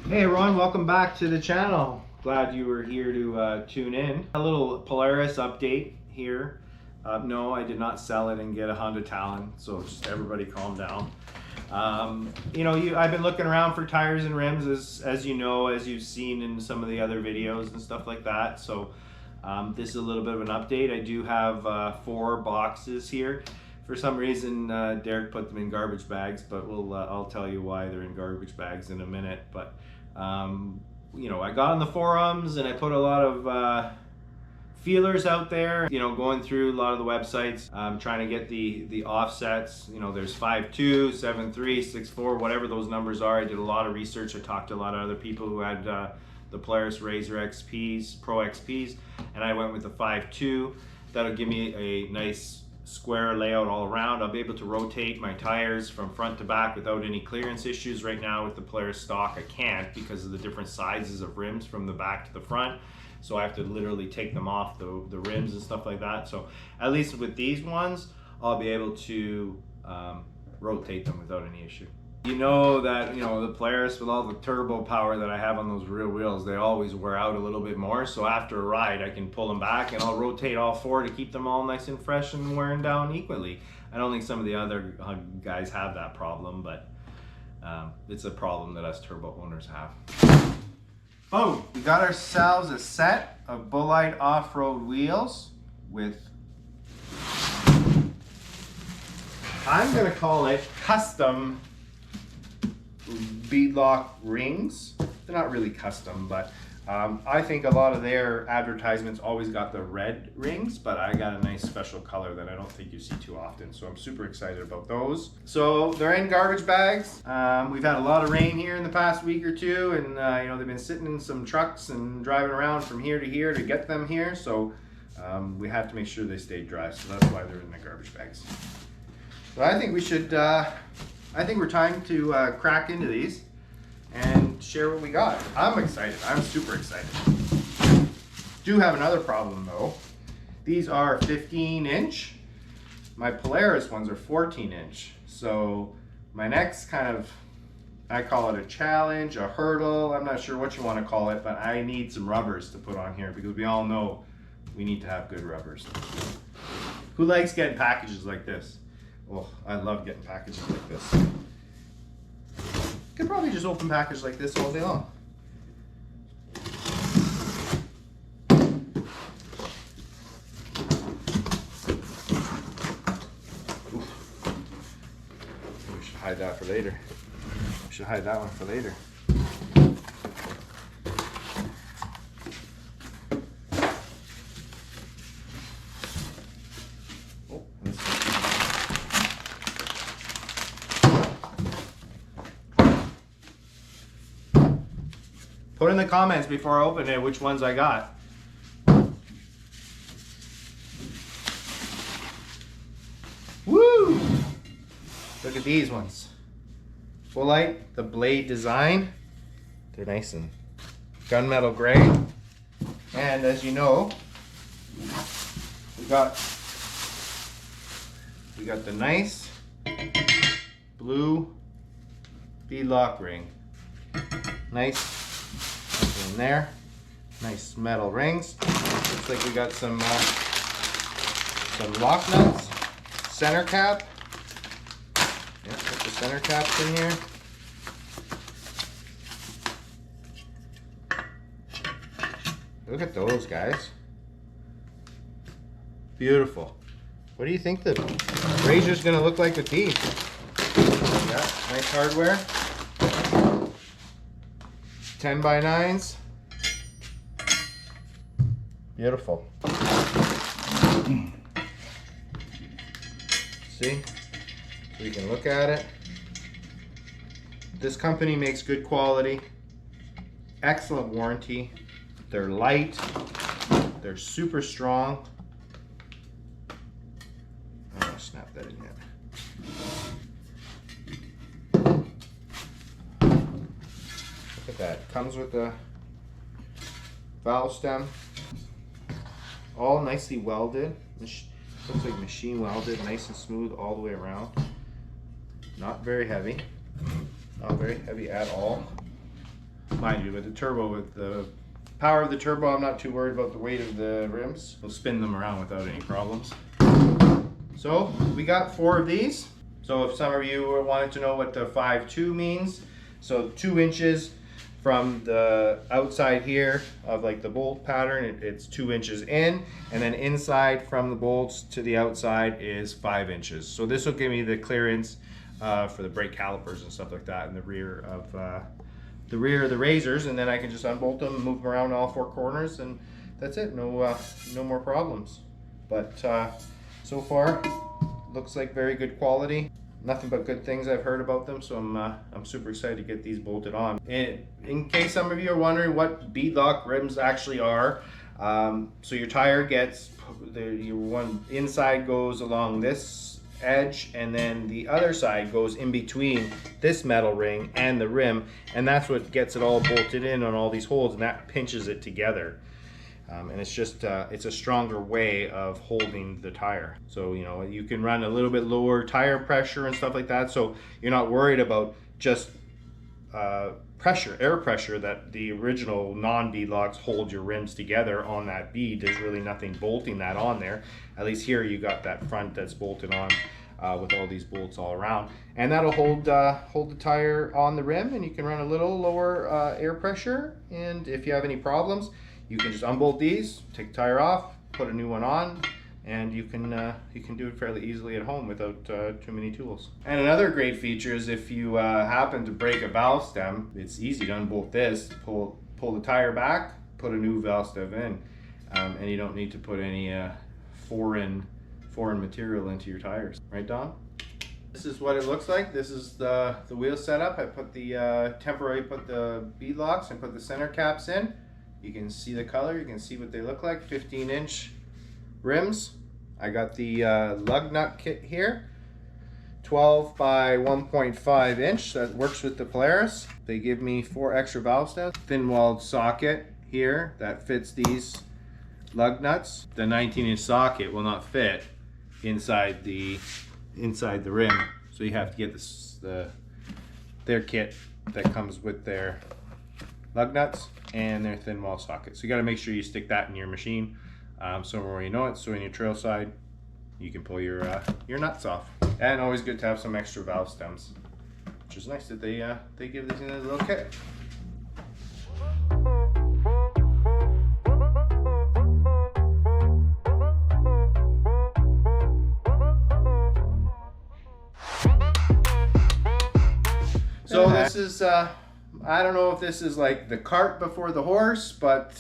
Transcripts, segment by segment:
Hey everyone, welcome back to the channel. Glad you were here to tune in. A little Polaris update here. No, I did not sell it and get a Honda Talon, so just everybody calm down. I've been looking around for tires and rims as you know, as you've seen in some of the other videos and stuff like that. So this is a little bit of an update. I do have 4 boxes here. For some reason, Derek put them in garbage bags, but I'll tell you why they're in garbage bags in a minute. But I got on the forums and I put a lot of feelers out there, going through a lot of the websites, trying to get the offsets. There's 5.2, 7.3, 6.4, whatever those numbers are. I did a lot of research. I talked to a lot of other people who had the Polaris RZR XPs, Pro XPs, and I went with the 5.2. That'll give me a nice square layout all around. I'll be able to rotate my tires from front to back without any clearance issues. Right now with the Polaris stock I can't because of the different sizes of rims from the back to the front, so I have to literally take them off the rims and stuff like that. So at least with these ones I'll be able to rotate them without any issue. The Polaris, with all the turbo power that I have on those rear wheels, they always wear out a little bit more. So after a ride, I can pull them back and I'll rotate all 4 to keep them all nice and fresh and wearing down equally. I don't think some of the other guys have that problem, but it's a problem that us turbo owners have. Oh, we got ourselves a set of Bullite off-road wheels with, I'm gonna call it custom beadlock rings. They're not really custom, but I think a lot of their advertisements always got the red rings, but I got a nice special color that I don't think you see too often, so I'm super excited about those. So they're in garbage bags. We've had a lot of rain here in the past week or two, and they've been sitting in some trucks and driving around from here to here to get them here, so we have to make sure they stay dry, so that's why they're in the garbage bags. So I think we should I think we're time to crack into these and share what we got. I'm excited. I'm super excited. Do have another problem though. These are 15-inch. My Polaris ones are 14-inch. So my next kind of, I call it a challenge, a hurdle, I'm not sure what you want to call it, but I need some rubbers to put on here because we all know we need to have good rubbers. Who likes getting packages like this? Oh, I love getting packages like this. Could probably just open package like this all day long. Oof. We should hide that for later. We should hide that one for later. Put in the comments before I open it which ones I got. Woo! Look at these ones. Bullite, the blade design. They're nice and gunmetal gray. And as you know, we got the nice blue beadlock ring. Nice. In there, nice metal rings. Looks like we got some lock nuts, center cap. Yeah, put the center caps in here. Look at those guys. Beautiful. What do you think the RZR's gonna look like with these? Yeah, nice hardware. 10x9s. Beautiful. See? So you can look at it. This company makes good quality. Excellent warranty. They're light. They're super strong. I'm gonna snap that in yet. Look at that. Comes with the valve stem. All nicely welded. Looks like machine welded, nice and smooth all the way around. Not very heavy. Not very heavy at all. mind you, with the turbo, with the power of the turbo, I'm not too worried about the weight of the rims. We'll spin them around without any problems. So we got 4 of these. So if some of you wanted to know what the 5.2 means, so 2 inches from the outside here of like the bolt pattern, it's 2 inches in, and then inside from the bolts to the outside is 5 inches. So this will give me the clearance for the brake calipers and stuff like that in the rear of the RZRs, and then I can just unbolt them and move them around all 4 corners, and that's it. No more problems. But so far, looks like very good quality. Nothing but good things I've heard about them, so I'm super excited to get these bolted on. And in case some of you are wondering what beadlock rims actually are, so your tire gets, your one inside goes along this edge, and then the other side goes in between this metal ring and the rim, and that's what gets it all bolted in on all these holes, and that pinches it together. And it's just, it's a stronger way of holding the tire. So, you know, you can run a little bit lower tire pressure and stuff like that. So you're not worried about just pressure, air pressure, that the original non-beadlocks hold your rims together on that bead. There's really nothing bolting that on there. At least here you got that front that's bolted on with all these bolts all around. And that'll hold the tire on the rim, and you can run a little lower air pressure. And if you have any problems, you can just unbolt these, take the tire off, put a new one on, and you can do it fairly easily at home without too many tools. And another great feature is if you happen to break a valve stem, it's easy to unbolt this, pull the tire back, put a new valve stem in, and you don't need to put any foreign material into your tires. Right, Don? This is what it looks like. This is the wheel setup. I put the temporarily put the beadlocks and put the center caps in. You can see the color, you can see what they look like. 15-inch rims. I got the lug nut kit here, 12 by 1.5 inch. That works with the Polaris. They give me 4 extra valve stems. Thin-walled socket here that fits these lug nuts. The 19-inch socket will not fit inside the rim, so you have to get their kit that comes with their lug nuts and their thin wall socket. So you got to make sure you stick that in your machine somewhere where you know it, so in your trail side you can pull your nuts off. And always good to have some extra valve stems, which is nice that they give this in a little kit. So this is I don't know if this is like the cart before the horse, but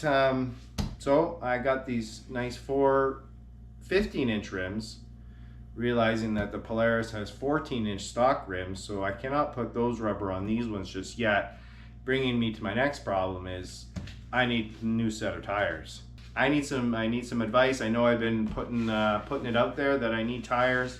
so I got these nice 4 15-inch rims, realizing that the Polaris has 14-inch stock rims, so I cannot put those rubber on these ones just yet. Bringing me to my next problem is I need a new set of tires. I need some advice. I know I've been putting it out there that I need tires,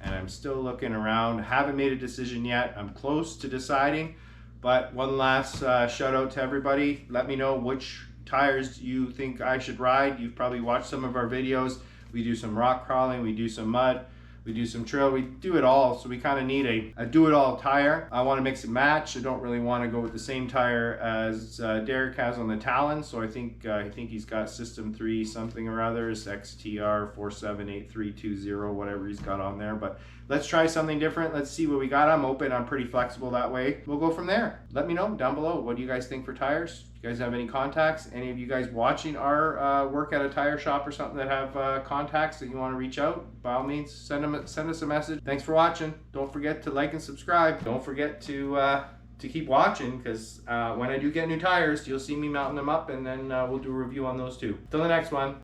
and I'm still looking around. Haven't made a decision yet. I'm close to deciding. But one last shout out to everybody. Let me know which tires you think I should ride. You've probably watched some of our videos. We do some rock crawling, we do some mud, we do some trail, we do it all. So we kind of need a do-it-all tire. I want to mix and match. I don't really want to go with the same tire as Teryx has on the Talon. So I think he's got System 3 something or others, XTR 478320, whatever he's got on there. But let's try something different. Let's see what we got. I'm open. I'm pretty flexible that way. We'll go from there. Let me know down below. What do you guys think for tires? You guys have any contacts? Any of you guys watching our work at a tire shop or something that have contacts that you want to reach out? By all means, send us a message. Thanks for watching. Don't forget to like and subscribe. Don't forget to keep watching, because when I do get new tires, you'll see me mounting them up, and then we'll do a review on those too. Till the next one.